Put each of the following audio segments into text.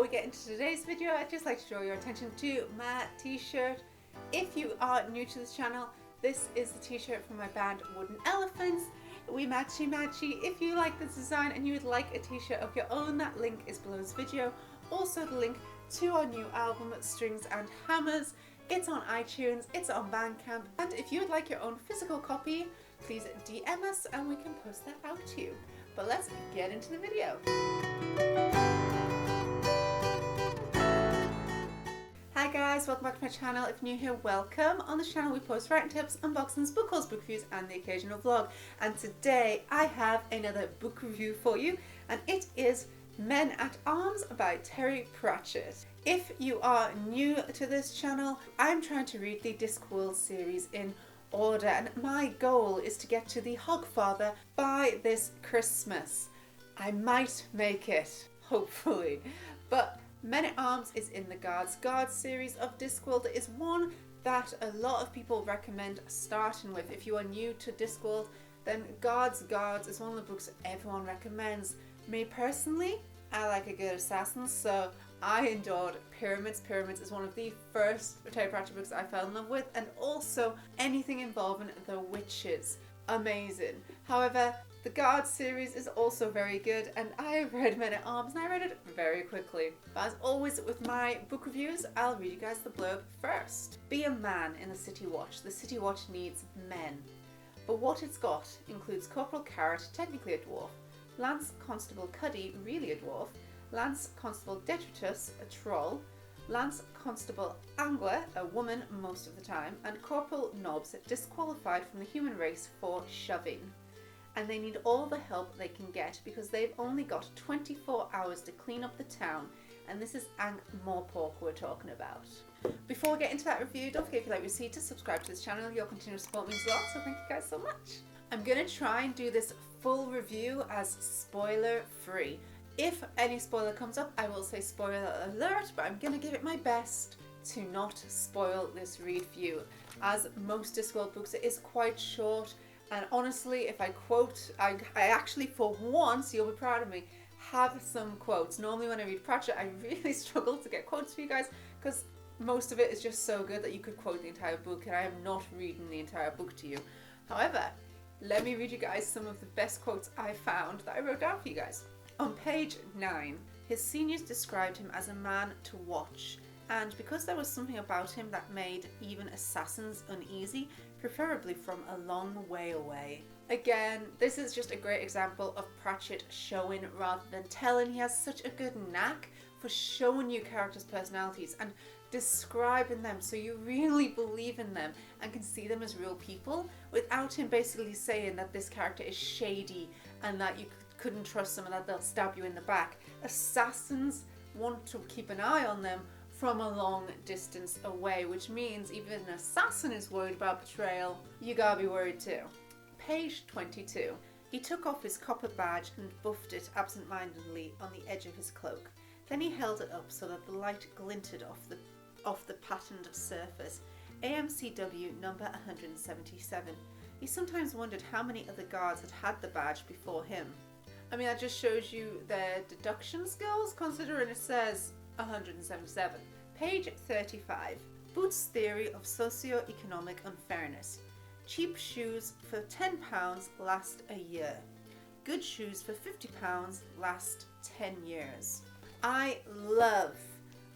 we get into today's video, I'd just like to draw your attention to my t-shirt. If you are new to this channel, this is the t-shirt from my band Wooden Elephants. We matchy matchy. If you like this design and you would like a t-shirt of your own, that link is below this video. Also the link to our new album, Strings and Hammers. It's on iTunes, it's on Bandcamp, and if you would like your own physical copy, please DM us and we can post that out to you. But let's get into the video. Hi guys, welcome back to my channel. If you're new here, welcome. On this channel we post writing tips, unboxings, book hauls, book reviews and the occasional vlog. And today I have another book review for you, and it is Men at Arms by Terry Pratchett. If you are new to this channel, I'm trying to read the Discworld series in order, and my goal is to get to the Hogfather by this Christmas. I might make it, hopefully. But Men at Arms is in the Guards series of Discworld. It is one that a lot of people recommend starting with. If you are new to Discworld, then Guards is one of the books everyone recommends. Me personally, I like a good assassin, so I endured Pyramids. Pyramids is one of the first Terry Pratchett books I fell in love with, and also anything involving the witches. Amazing. However, the Guards series is also very good, and I read Men at Arms and I read it very quickly. But as always with my book reviews, I'll read you guys the blurb first. Be a man in the City Watch. The City Watch needs men. But what it's got includes Corporal Carrot, technically a dwarf, Lance Constable Cuddy, really a dwarf, Lance Constable Detritus, a troll, Lance Constable Angler, a woman most of the time, and Corporal Nobbs, disqualified from the human race for shoving. And they need all the help they can get because they've only got 24 hours to clean up the town, and this is Ankh-Morpork we're talking about. Before we get into that review, don't forget if you like what you see to subscribe to this channel. Your continued support means a lot, so thank you guys so much. I'm going to try and do this full review as spoiler free. If any spoiler comes up, I will say spoiler alert, but I'm going to give it my best to not spoil this read for you. As most Discworld books, it is quite short, and honestly, if I quote, I actually, for once, you'll be proud of me, have some quotes. Normally when I read Pratchett, I really struggle to get quotes for you guys, because most of it is just so good that you could quote the entire book, and I am not reading the entire book to you. However, let me read you guys some of the best quotes I found that I wrote down for you guys. On page 9, his seniors described him as a man to watch, and because there was something about him that made even assassins uneasy, preferably from a long way away. Again, this is just a great example of Pratchett showing rather than telling. He has such a good knack for showing you characters' personalities and describing them so you really believe in them and can see them as real people, without him basically saying that this character is shady and that you couldn't trust them and that they'll stab you in the back. Assassins want to keep an eye on them from a long distance away, which means even an assassin is worried about betrayal. You gotta be worried too. Page 22. He took off his copper badge and buffed it absent-mindedly on the edge of his cloak. Then he held it up so that the light glinted off the patterned surface. AMCW number 177. He sometimes wondered how many other guards had the badge before him. I mean, that just shows you their deduction skills, considering it says 177. Page 35. Boots' theory of socio-economic unfairness. Cheap shoes for £10 last a year. Good shoes for £50 last 10 years. I love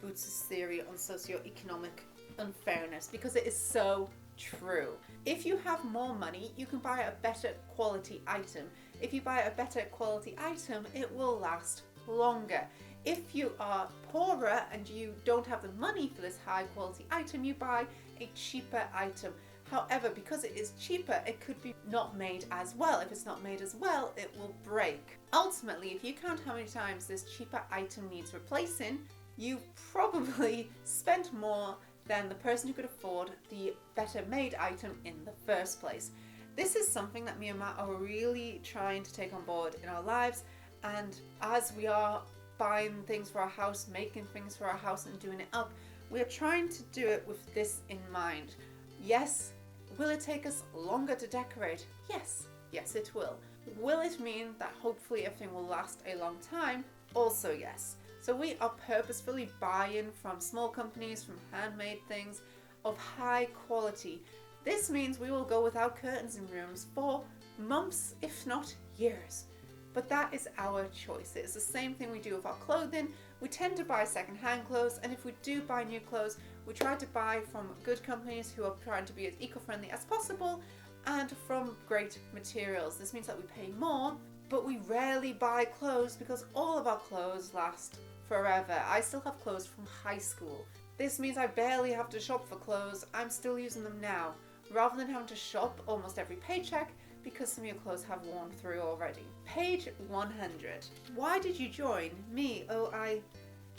Boots' theory on socio-economic unfairness because it is so true. If you have more money, you can buy a better quality item. If you buy a better quality item, it will last longer. If you are poorer and you don't have the money for this high quality item, you buy a cheaper item. However, because it is cheaper, it could be not made as well. If it's not made as well, it will break. Ultimately, if you count how many times this cheaper item needs replacing, you probably spent more than the person who could afford the better made item in the first place. This is something that me and Matt are really trying to take on board in our lives, and as we are buying things for our house, making things for our house and doing it up, we are trying to do it with this in mind. Yes, will it take us longer to decorate? Yes, it will. Will it mean that hopefully everything will last a long time? Also yes. So So we are purposefully buying from small companies, from handmade things of high quality. This means we will go without curtains in rooms for months, if not years. But that is our choice. It's the same thing we do with our clothing. We tend to buy second-hand clothes, and if we do buy new clothes, we try to buy from good companies who are trying to be as eco-friendly as possible and from great materials. This means that we pay more, but we rarely buy clothes because all of our clothes last forever. I still have clothes from high school. This means I barely have to shop for clothes. I'm still using them now, rather than having to shop almost every paycheck because some of your clothes have worn through already. Page 100. Why did you join me? Oh, I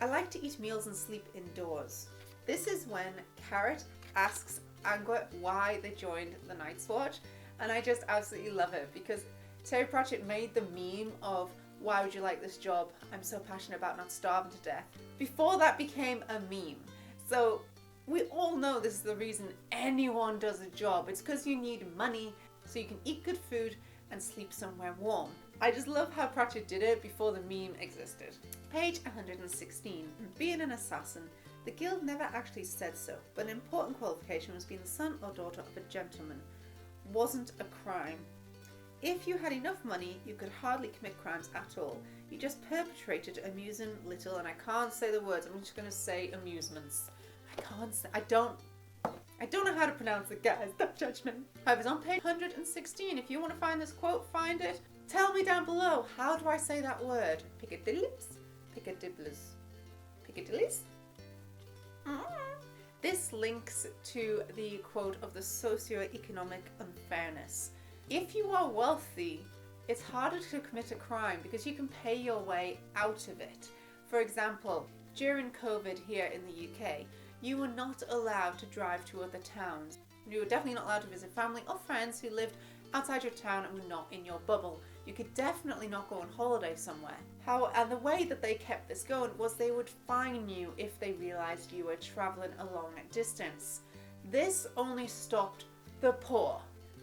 like to eat meals and sleep indoors. This is when Carrot asks Angua why they joined the Night's Watch, and I just absolutely love it because Terry Pratchett made the meme of, why would you like this job? I'm so passionate about not starving to death. Before that became a meme. So we all know this is the reason anyone does a job. It's because you need money so you can eat good food and sleep somewhere warm. I just love how Pratchett did it before the meme existed. Page 116. Being an assassin. The guild never actually said so, but an important qualification was being the son or daughter of a gentleman. Wasn't a crime. If you had enough money, you could hardly commit crimes at all. You just perpetrated amusing little, and I can't say the words, I'm just going to say amusements. I don't know how to pronounce it, guys, don't judge me. However, it's on page 116. If you want to find this quote, find it. Tell me down below, how do I say that word? Piccadillys? Piccadibbles? Piccadillys? This links to the quote of the Socio-Economic Unfairness. If you are wealthy, it's harder to commit a crime because you can pay your way out of it. For example, during COVID here in the UK, you were not allowed to drive to other towns. You were definitely not allowed to visit family or friends who lived outside your town and were not in your bubble. You could definitely not go on holiday somewhere. And the way that they kept this going was they would fine you if they realised you were travelling a long distance. This only stopped the poor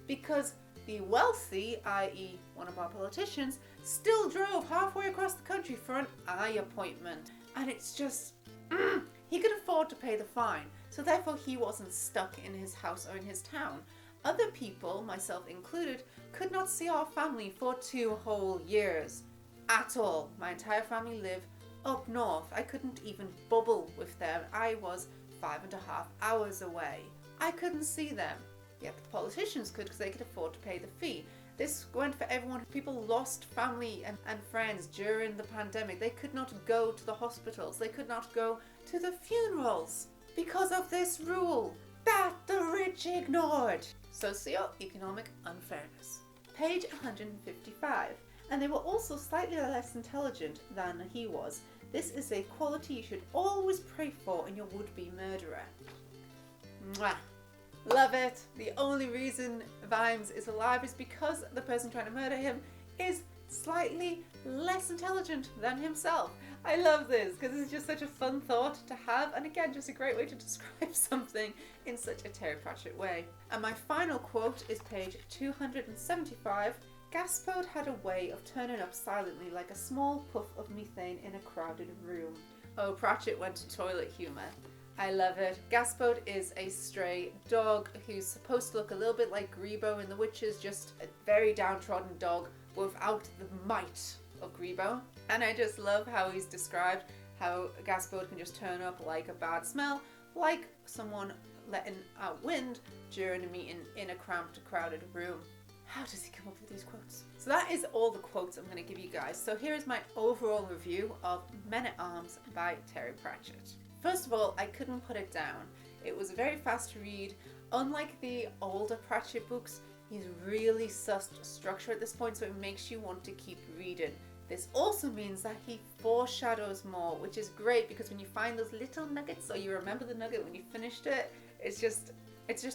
because the wealthy, i.e. one of our politicians, still drove halfway across the country for an eye appointment. And it's just, he could afford to pay the fine, so therefore he wasn't stuck in his house or in his town. Other people, myself included, could not see our family for 2 whole years. At all. My entire family lived up north. I couldn't even bubble with them. I was 5.5 hours away. I couldn't see them. Yet the politicians could because they could afford to pay the fee. This went for everyone. People lost family and friends during the pandemic. They could not go to the hospitals. They could not go to the funerals because of this rule that the rich ignored. Socio-Economic Unfairness. Page 155. And they were also slightly less intelligent than he was. This is a quality you should always pray for in your would-be murderer. Mwah. Love it. The only reason Vimes is alive is because the person trying to murder him is slightly less intelligent than himself. I love this because it's just such a fun thought to have, and again, just a great way to describe something in such a Terry Pratchett way. And my final quote is page 275. Gaspode had a way of turning up silently like a small puff of methane in a crowded room. Oh, Pratchett went to toilet humour. I love it. Gaspode is a stray dog who's supposed to look a little bit like Grebo in The Witches, just a very downtrodden dog without the might of Grebo. And I just love how he's described how Gaspode can just turn up like a bad smell, like someone letting out wind during a meeting in a cramped, crowded room. How does he come up with these quotes? So that is all the quotes I'm going to give you guys. So here is my overall review of Men-at-Arms by Terry Pratchett. First of all, I couldn't put it down. It was very fast to read. Unlike the older Pratchett books, he's really sussed structure at this point, so it makes you want to keep reading. This also means that he foreshadows more, which is great because when you find those little nuggets, or you remember the nugget when you finished it, it's just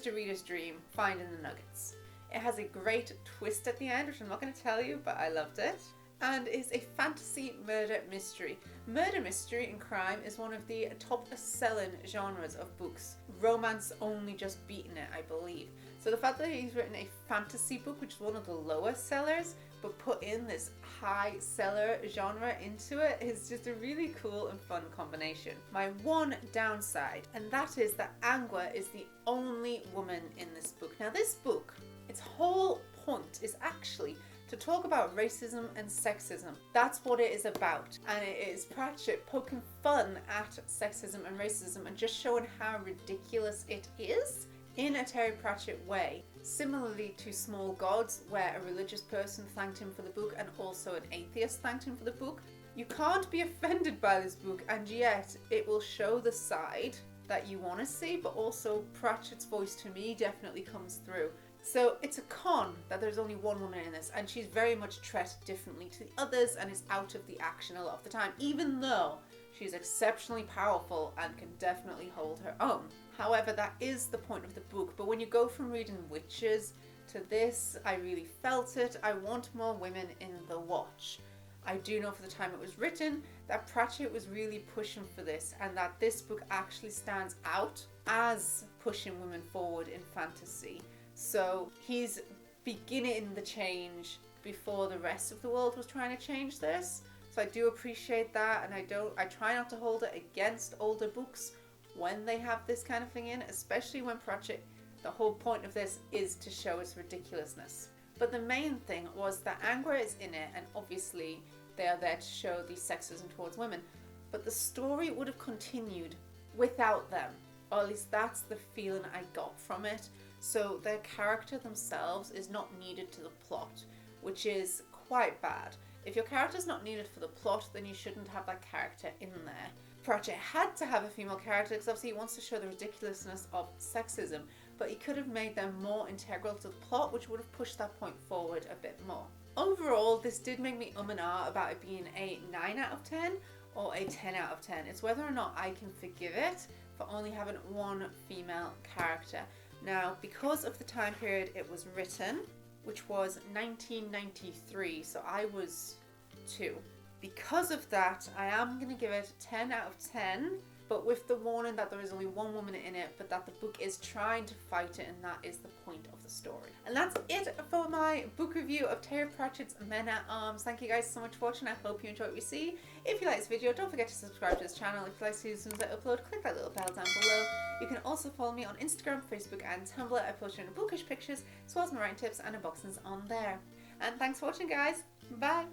a reader's dream, finding the nuggets. It has a great twist at the end, which I'm not going to tell you, but I loved it. And is a fantasy murder mystery. Murder mystery and crime is one of the top selling genres of books. Romance only just beaten it, I believe. So the fact that he's written a fantasy book, which is one of the lower sellers, but put in this high seller genre into it is just a really cool and fun combination. My one downside, and that is that Angua is the only woman in this book. Now this book, its whole point is actually to talk about racism and sexism. That's what it is about. And it is Pratchett poking fun at sexism and racism and just showing how ridiculous it is in a Terry Pratchett way. Similarly to Small Gods, where a religious person thanked him for the book and also an atheist thanked him for the book. You can't be offended by this book, and yet it will show the side that you want to see, but also Pratchett's voice to me definitely comes through. So it's a con that there's only one woman in this, and she's very much treated differently to the others and is out of the action a lot of the time, even though she's exceptionally powerful and can definitely hold her own. However, that is the point of the book. But when you go from reading Witches to this, I really felt it. I want more women in the Watch. I do know for the time it was written that Pratchett was really pushing for this, and that this book actually stands out as pushing women forward in fantasy. So he's beginning the change before the rest of the world was trying to change this. So I do appreciate that, and I try not to hold it against older books when they have this kind of thing in, especially when Pratchett, the whole point of this is to show its ridiculousness. But the main thing was that Angua is in it, and obviously they are there to show the sexism towards women, but the story would have continued without them, or at least that's the feeling I got from it. So their character themselves is not needed to the plot, which is quite bad. If your character's not needed for the plot, then you shouldn't have that character in there. Pratchett had to have a female character because obviously he wants to show the ridiculousness of sexism, but he could have made them more integral to the plot, which would have pushed that point forward a bit more. Overall, this did make me and ah about it being a 9 out of 10 or a 10 out of 10. It's whether or not I can forgive it for only having one female character. Now, because of the time period it was written, which was 1993, so I was 2. Because of that, I am going to give it 10 out of 10, but with the warning that there is only one woman in it, but that the book is trying to fight it, and that is the point of the story. And that's it for my book review of Terry Pratchett's Men at Arms. Thank you guys so much for watching. I hope you enjoyed what you see. If you like this video, don't forget to subscribe to this channel. If you like to see as soon as I upload, click that little bell down below. You can also follow me on Instagram, Facebook and Tumblr. I post bookish pictures, as well as my writing tips and unboxings on there. And thanks for watching, guys. Bye!